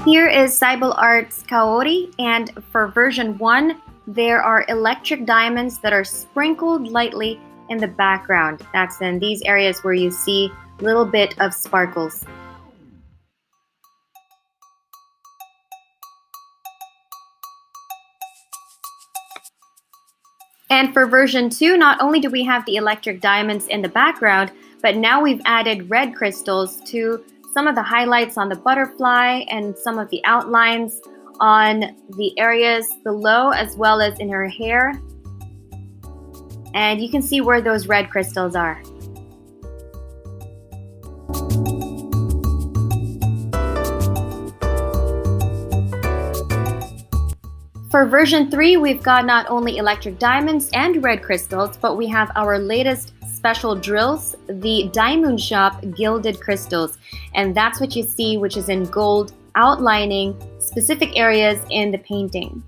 Here is Sybile Art's KAORI, and for version 1, there are electric diamonds that are sprinkled lightly in the background. That's in these areas where you see a little bit of sparkles. And for version 2, not only do we have the electric diamonds in the background, but now we've added red crystals to some of the highlights on the butterfly and some of the outlines on the areas below, as well as in her hair. And you can see where those red crystals are. For version 3, we've got not only electric diamonds and red crystals, but we have our latest special drills, the DIYmoon Shop Gilded Crystals. And that's what you see, which is in gold, outlining specific areas in the painting.